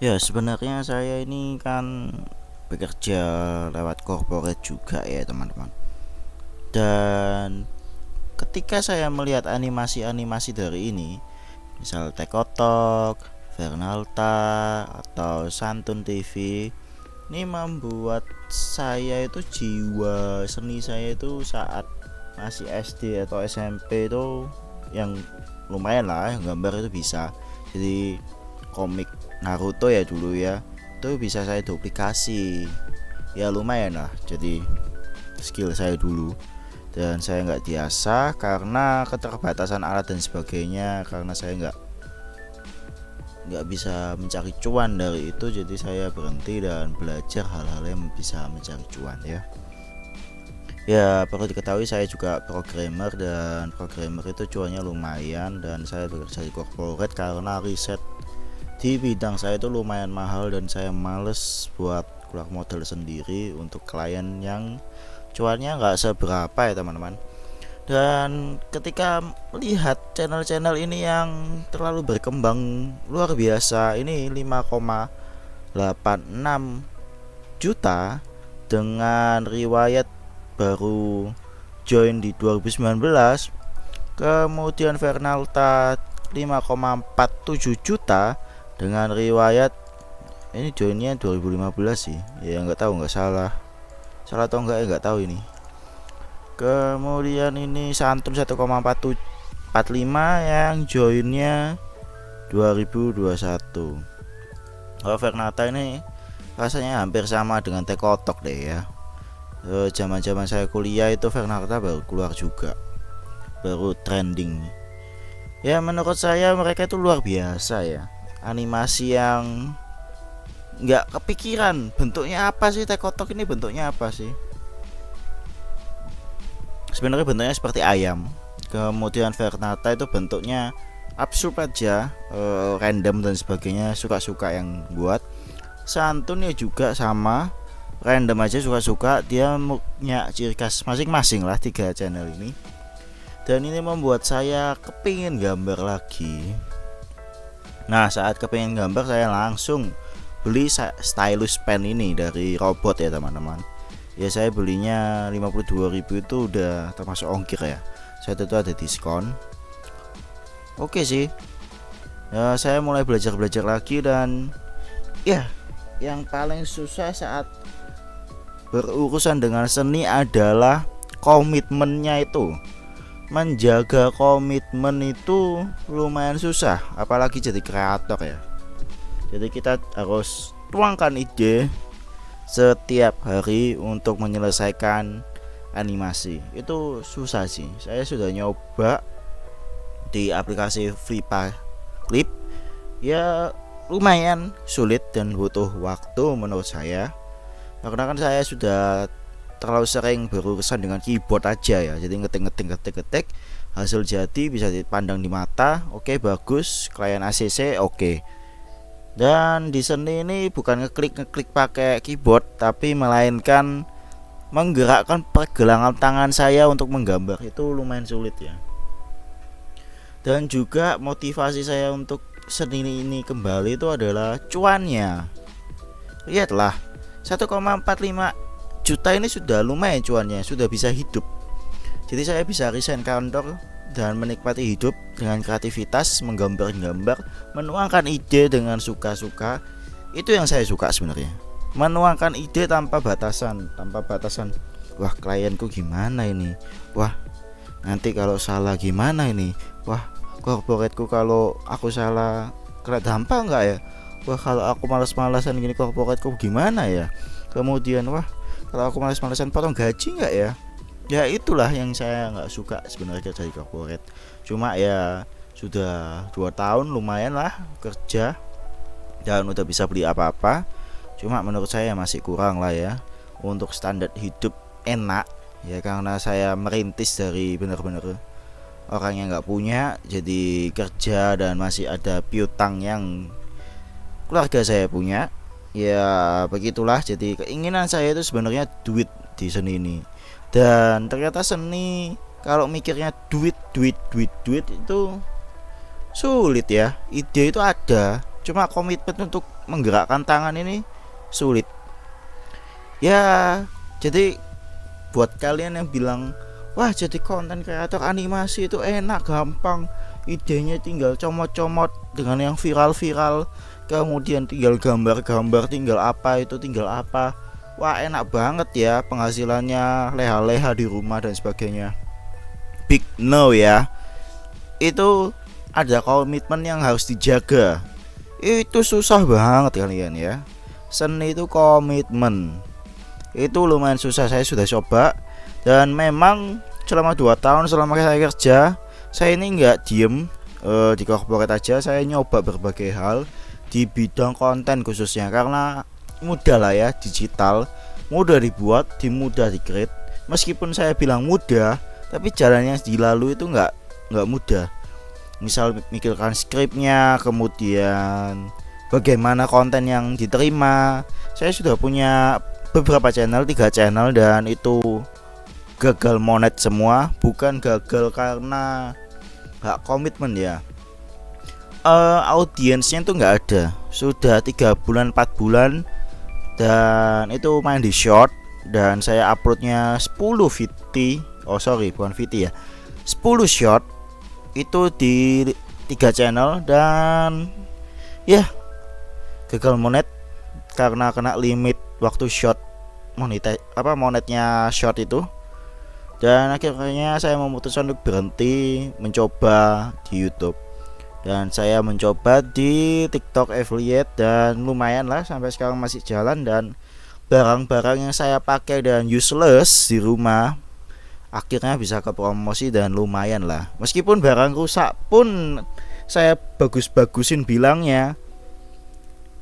Ya, sebenarnya saya ini kan bekerja lewat corporate juga ya, teman-teman. Dan ketika saya melihat animasi-animasi dari ini, misal Tekotok, Vernalta, atau Santun TV, ini membuat saya itu jiwa seni saya itu saat masih SD atau SMP itu yang lumayan lah, yang gambar itu bisa. Jadi komik Naruto ya dulu ya, itu bisa saya duplikasi. Ya lumayan lah, jadi skill saya dulu. Dan saya nggak biasa karena keterbatasan alat dan sebagainya, karena saya nggak bisa mencari cuan dari itu, jadi saya berhenti dan belajar hal-hal yang bisa mencari cuan ya. Ya, perlu diketahui saya juga programmer, dan programmer itu cuannya lumayan, dan saya bekerja di corporate karena riset di bidang saya itu lumayan mahal dan saya males buat keluar modal sendiri untuk klien yang cuannya nggak seberapa ya, teman-teman. Dan ketika melihat channel-channel ini yang terlalu berkembang luar biasa, ini 5,86 juta dengan riwayat baru join di 2019. Kemudian Vernalta 5,47 juta dengan riwayat ini joinnya 2015 sih. Ya nggak tahu, nggak salah atau enggak ya, nggak tahu ini. Kemudian ini Santun 1,45 yang joinnya 2021. Kalau Vernata ini rasanya hampir sama dengan Tekotok deh ya. Zaman-zaman saya kuliah itu Vernata baru keluar juga, baru trending. Ya menurut saya mereka itu luar biasa ya. Animasi yang nggak kepikiran bentuknya apa sih, Tekotok ini bentuknya apa sih. Sebenarnya bentuknya seperti ayam. Kemudian Vernata itu bentuknya absurd aja, random dan sebagainya, suka-suka yang buat. Santun ya juga sama, random aja, suka-suka. Dia punya ciri khas masing-masing lah, tiga channel ini. Dan ini membuat saya kepingin gambar lagi. Nah, saat kepingin gambar saya langsung beli stylus pen ini dari Robot ya, teman-teman. Ya saya belinya 52.000, itu udah termasuk ongkir ya. Saat itu ada diskon. Oke sih. Ya, saya mulai belajar lagi, dan ya yang paling susah saat berurusan dengan seni adalah komitmennya itu. Menjaga komitmen itu lumayan susah, apalagi jadi kreator ya. Jadi kita harus tuangkan ide setiap hari untuk menyelesaikan animasi. Itu susah sih. Saya sudah nyoba di aplikasi Flipa Clip. Ya lumayan sulit dan butuh waktu menurut saya. Karena kan saya sudah terlalu sering berurusan dengan keyboard aja ya. Jadi ngetik, hasil jadi bisa dipandang di mata. Oke, bagus. Klien ACC oke. Dan di seni ini bukan ngeklik pakai keyboard, tapi melainkan menggerakkan pergelangan tangan saya untuk menggambar. Itu lumayan sulit ya. Dan juga motivasi saya untuk seni ini kembali itu adalah cuannya. Lihatlah, 1,45 juta ini sudah lumayan cuannya, sudah bisa hidup. Jadi saya bisa resign kantor dan menikmati hidup dengan kreativitas, menggambar-gambar, menuangkan ide dengan suka-suka. Itu yang saya suka sebenarnya. Menuangkan ide tanpa batasan. Wah, klienku gimana ini? Wah, nanti kalau salah gimana ini? Wah, korporatku kalau aku salah kena dampak enggak ya? Wah, kalau aku malas-malasan gini korporatku gimana ya? Kemudian wah, kalau aku malas-malasan potong gaji enggak ya? Ya itulah yang saya nggak suka sebenarnya dari corporate. Cuma ya sudah 2 tahun lumayan lah kerja dan udah bisa beli apa-apa. Cuma menurut saya masih kurang lah ya untuk standar hidup enak ya, karena saya merintis dari benar-benar orang yang nggak punya, jadi kerja dan masih ada piutang yang keluarga saya punya. Ya begitulah, jadi keinginan saya itu sebenarnya duit di seni ini. Dan ternyata seni kalau mikirnya duit itu sulit ya. Ide itu ada, cuma komitmen untuk menggerakkan tangan ini sulit ya. Jadi buat kalian yang bilang wah jadi konten kreator animasi itu enak, gampang, idenya tinggal comot-comot dengan yang viral-viral, kemudian tinggal gambar-gambar, tinggal apa, wah enak banget ya, penghasilannya leha-leha di rumah dan sebagainya. Big no ya, itu ada komitmen yang harus dijaga. Itu susah banget kalian ya. Seni itu komitmen, itu lumayan susah. Saya sudah coba dan memang selama 2 tahun selama saya kerja, saya ini nggak diem di corporate aja. Saya nyoba berbagai hal di bidang konten khususnya, karena mudah lah ya, digital mudah dibuat, mudah di create. Meskipun saya bilang mudah, tapi jalan yang dilalui itu nggak mudah. Misal mikirkan skripnya, kemudian bagaimana konten yang diterima. Saya sudah punya beberapa channel, 3 channel, dan itu gagal monet semua. Bukan gagal karena gak komitmen ya, audiensnya tuh nggak ada. Sudah 3 bulan 4 bulan dan itu main di short, dan saya uploadnya 10 VT, bukan VT ya, 10 short itu di 3 channel, dan ya gagal monet karena kena limit waktu short monetnya short itu. Dan akhirnya saya memutuskan untuk berhenti mencoba di YouTube, dan saya mencoba di TikTok affiliate, dan lumayan lah sampai sekarang masih jalan. Dan barang-barang yang saya pakai dan useless di rumah akhirnya bisa ke promosi dan lumayan lah. Meskipun barang rusak pun saya bagus-bagusin bilangnya,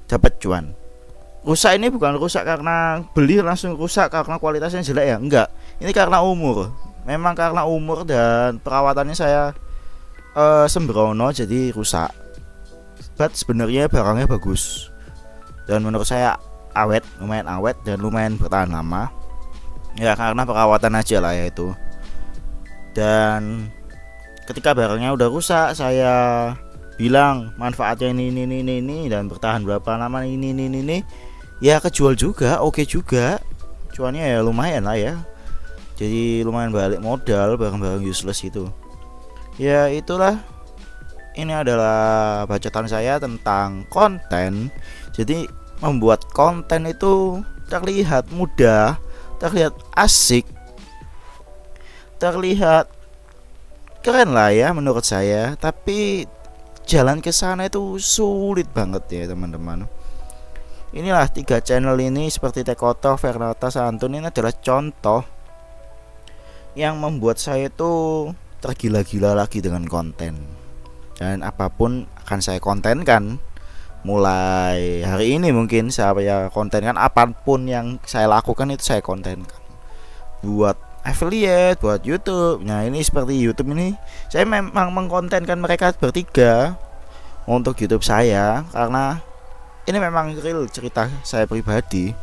dapat cuan. Rusak ini bukan rusak karena beli langsung rusak karena kualitasnya jelek ya, enggak. Ini karena umur. Memang karena umur dan perawatannya saya sembrono jadi rusak. But sebenarnya barangnya bagus, dan menurut saya lumayan awet dan lumayan bertahan lama. Ya karena perawatan aja lah ya itu. Dan ketika barangnya udah rusak, saya bilang manfaatnya ini dan bertahan berapa lama ini. Ya kejual juga, oke juga. Cuannya ya lumayan lah ya. Jadi lumayan balik modal barang-barang useless itu. Ya itulah, ini adalah bacotan saya tentang konten. Jadi membuat konten itu terlihat mudah, terlihat asik, terlihat keren lah ya menurut saya. Tapi jalan ke sana itu sulit banget ya teman-teman. Inilah 3 channel ini seperti Tekoto, Fernata, Santun, ini adalah contoh yang membuat saya itu tergila-gila lagi dengan konten. Dan apapun akan saya kontenkan. Mulai hari ini mungkin saya kontenkan apapun yang saya lakukan itu saya kontenkan. Buat affiliate, buat YouTube. Nah ini seperti YouTube ini, saya memang mengkontenkan mereka bertiga untuk YouTube saya, karena ini memang real cerita saya pribadi.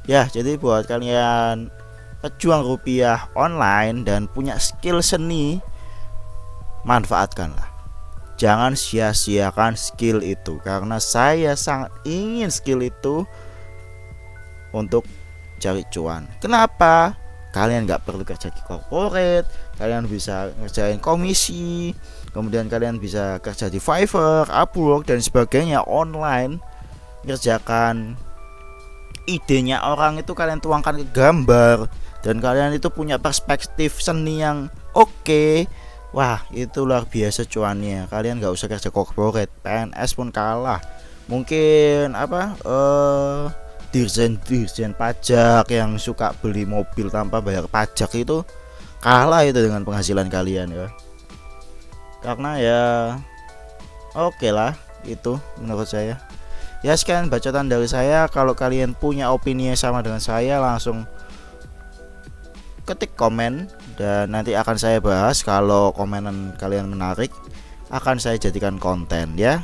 Ya jadi buat kalian pejuang rupiah online dan punya skill seni, manfaatkanlah. Jangan sia-siakan skill itu, karena saya sangat ingin skill itu untuk cari cuan. Kenapa? Kalian gak perlu kerja di corporate, kalian bisa ngerjain komisi, kemudian kalian bisa kerja di Fiverr, Upwork dan sebagainya online. Ngerjakan idenya orang itu kalian tuangkan ke gambar, dan kalian itu punya perspektif seni yang oke. Wah itu luar biasa cuannya. Kalian gak usah kerja corporate, PNS pun kalah. Mungkin dirjen pajak yang suka beli mobil tanpa bayar pajak itu kalah itu dengan penghasilan kalian ya. Karena ya oke lah itu menurut saya. Ya sekian bacotan dari saya. Kalau kalian punya opini yang sama dengan saya, langsung ketik komen dan nanti akan saya bahas. Kalau komenan kalian menarik, akan saya jadikan konten ya.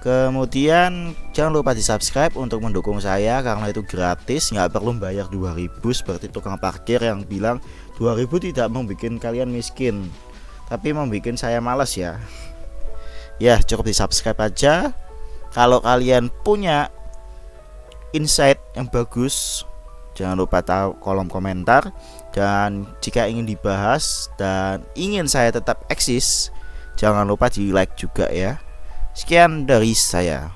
Kemudian jangan lupa di subscribe untuk mendukung saya, karena itu gratis, nggak perlu bayar 2000 seperti tukang parkir yang bilang 2000 tidak membuat kalian miskin, tapi membuat saya malas ya. Ya cukup di subscribe aja. Kalau kalian punya insight yang bagus, jangan lupa tahu kolom komentar. Dan jika ingin dibahas dan ingin saya tetap eksis, jangan lupa di like juga ya. Sekian dari saya.